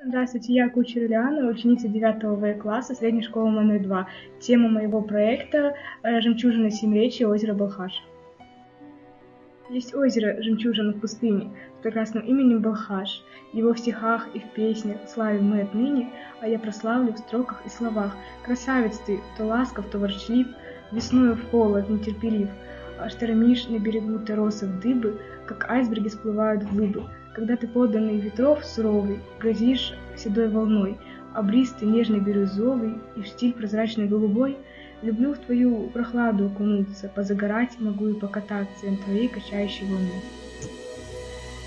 Здравствуйте, я Кучер Ильяна, ученица 9 класса средней школы номер 2. Тема моего проекта «Жемчужина Семиречья, озеро Балхаш». Есть озеро «Жемчужина в пустыне» с прекрасным именем Балхаш. Его в стихах и в песнях славим мы отныне, а я прославлю в строках и словах. Красавец ты, то ласков, то ворчлив, весною в холод нетерпелив. Штормишь на берегу торосов дыбы, как айсберги всплывают в глыбы. Когда ты подданный ветров суровый, грозишь седой волной, обристый, нежный, бирюзовый и в стиль прозрачный голубой, люблю в твою прохладу окунуться, позагорать могу и покататься на твоей качающей волне.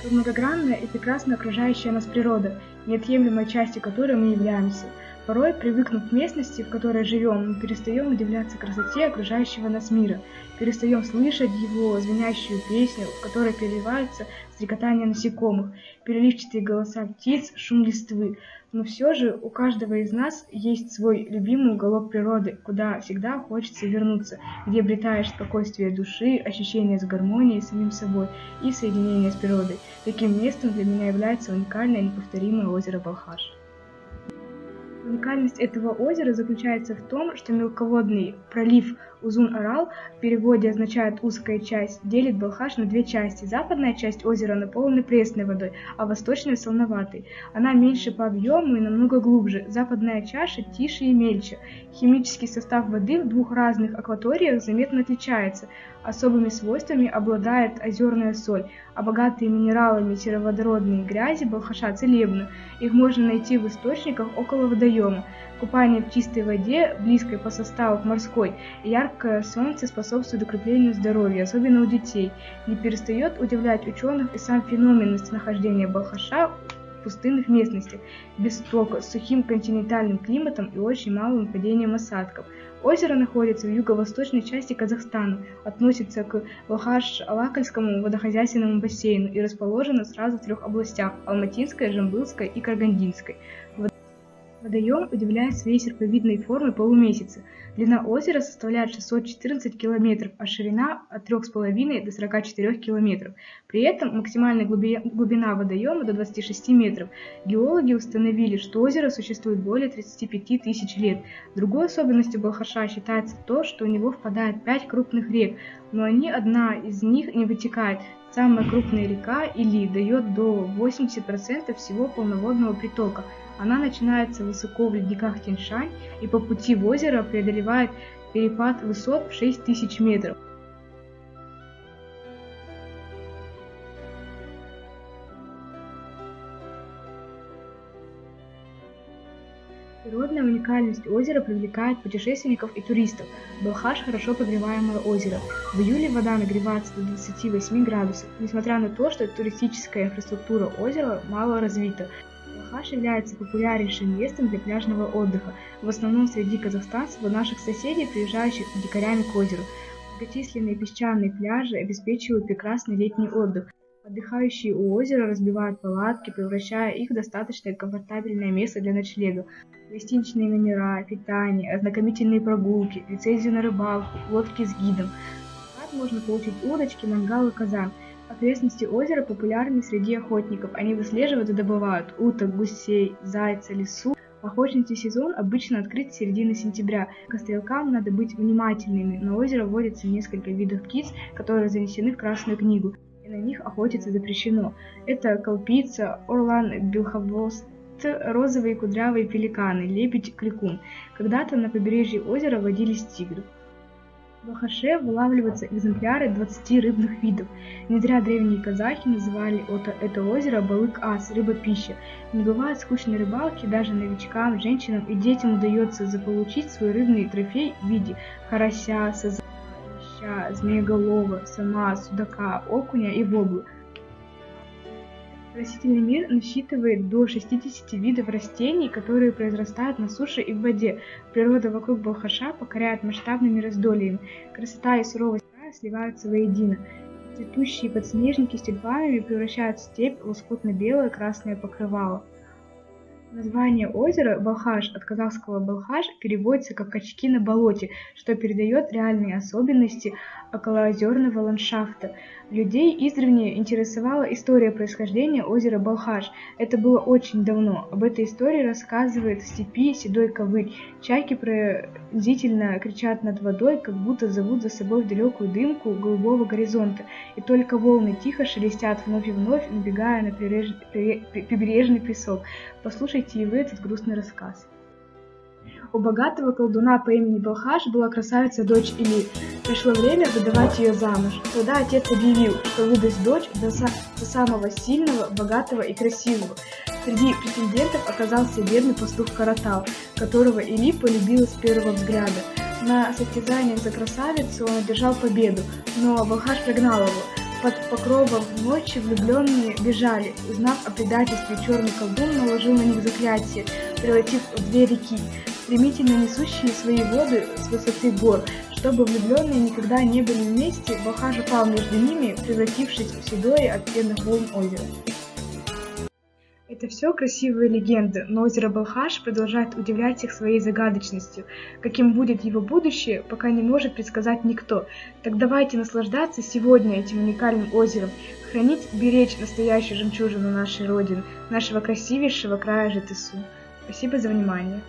Как многогранная и прекрасно окружающая нас природа, неотъемлемой частью которой мы являемся. Порой, привыкнув к местности, в которой живем, мы перестаем удивляться красоте окружающего нас мира, перестаем слышать его звенящую песню, в которой переливается стрекотание насекомых, переливчатые голоса птиц, шум листвы. Но все же у каждого из нас есть свой любимый уголок природы, куда всегда хочется вернуться, где обретаешь спокойствие души, ощущение с гармонией с самим собой и соединение с природой. Таким местом для меня является уникальное и неповторимое озеро Балхаш. Уникальность этого озера заключается в том, что мелководный пролив Узун-Арал в переводе означает «узкая часть», делит Балхаш на две части. Западная часть озера наполнена пресной водой, а восточная – солоноватой. Она меньше по объему и намного глубже. Западная чаша тише и мельче. Химический состав воды в двух разных акваториях заметно отличается. Особыми свойствами обладает озерная соль, а богатые минералами сероводородные грязи Балхаша целебны. Их можно найти в источниках около водоема. Купание в чистой воде, близкой по составу к морской, и яркое солнце способствует укреплению здоровья, особенно у детей. Не перестает удивлять ученых и сам феномен местонахождения Балхаша в пустынных местностях, без тока, с сухим континентальным климатом и очень малым падением осадков. Озеро находится в юго-восточной части Казахстана, относится к Балхаш-Алакальскому водохозяйственному бассейну и расположено сразу в трех областях – Алматинской, Жамбылской и Карагандинской. Водоем удивляет своей серповидной формой полумесяца. Длина озера составляет 614 км, а ширина от 3,5 до 44 км. При этом максимальная глубина водоема до 26 метров. Геологи установили, что озеро существует более 35 тысяч лет. Другой особенностью Балхаша считается то, что у него впадает 5 крупных рек, но одна из них не вытекает. Самая крупная река Или дает до 80% всего полноводного притока. Она начинается высоко в ледниках Тянь-Шань и по пути в озеро преодолевает перепад высот в 6000 метров. Природная уникальность озера привлекает путешественников и туристов. Балхаш – хорошо прогреваемое озеро. В июле вода нагревается до 28 градусов, несмотря на то, что туристическая инфраструктура озера мало развита. Балхаш является популярнейшим местом для пляжного отдыха, в основном среди казахстанцев и наших соседей, приезжающих дикарями к озеру. Многочисленные песчаные пляжи обеспечивают прекрасный летний отдых. Отдыхающие у озера разбивают палатки, превращая их в достаточно комфортабельное место для ночлега. Гостиничные номера, питание, ознакомительные прогулки, лицензию на рыбалку, лодки с гидом. Можно получить удочки, мангал и казан. Окрестности озера популярны среди охотников. Они выслеживают и добывают уток, гусей, зайца, лису. Охотничий сезон обычно открыт с середины сентября. К стрелкам надо быть внимательными. На озеро водится несколько видов птиц, которые занесены в Красную книгу, и на них охотиться запрещено. Это колпица, орлан, белохвост, розовые кудрявые пеликаны, лебедь, кликун. Когда-то на побережье озера водились тигры. В Балхаше вылавливаются экземпляры 20 рыбных видов. Не зря древние казахи называли это озеро Балык-Ас, рыба-пища. Не бывает скучной рыбалки даже новичкам, женщинам и детям удается заполучить свой рыбный трофей в виде карася, сазана, леща, змееголова, сама, судака, окуня и воблы. Растительный мир насчитывает до 60 видов растений, которые произрастают на суше и в воде. Природа вокруг Балхаша покоряет масштабными раздольями. Красота и суровость края сливаются воедино. Цветущие подснежники с тюльпанами превращают степь в лоскутно-белое красное покрывало. Название озера Балхаш от казахского «балхаш» переводится как «качки на болоте», что передает реальные особенности околоозерного ландшафта. Людей издревле интересовала история происхождения озера Балхаш. Это было очень давно. Об этой истории рассказывает в степи седой ковыль. Чайки пронзительно кричат над водой, как будто зовут за собой в далекую дымку голубого горизонта. И только волны тихо шелестят вновь и вновь, набегая на прибрежный песок. Послушайте и вы этот грустный рассказ. У богатого колдуна по имени Балхаш была красавица дочь Или. Пришло время выдавать ее замуж. Тогда отец объявил, что выдаст дочь за самого сильного, богатого и красивого. Среди претендентов оказался бедный пастух Каратал, которого Или полюбила с первого взгляда. На состязаниях за красавицу он одержал победу, но Балхаш прогнал его. Под покровом ночи влюбленные бежали. Узнав о предательстве, черный колдун наложил на них заклятие, превратив в две реки, стремительно несущие свои воды с высоты гор. Чтобы влюбленные никогда не были вместе, Балхаш упал между ними, превратившись в седое от пенных волн озеро. Это все красивые легенды, но озеро Балхаш продолжает удивлять их своей загадочностью. Каким будет его будущее, пока не может предсказать никто. Так давайте наслаждаться сегодня этим уникальным озером, хранить, беречь настоящую жемчужину нашей Родины, нашего красивейшего края Жетысу. Спасибо за внимание.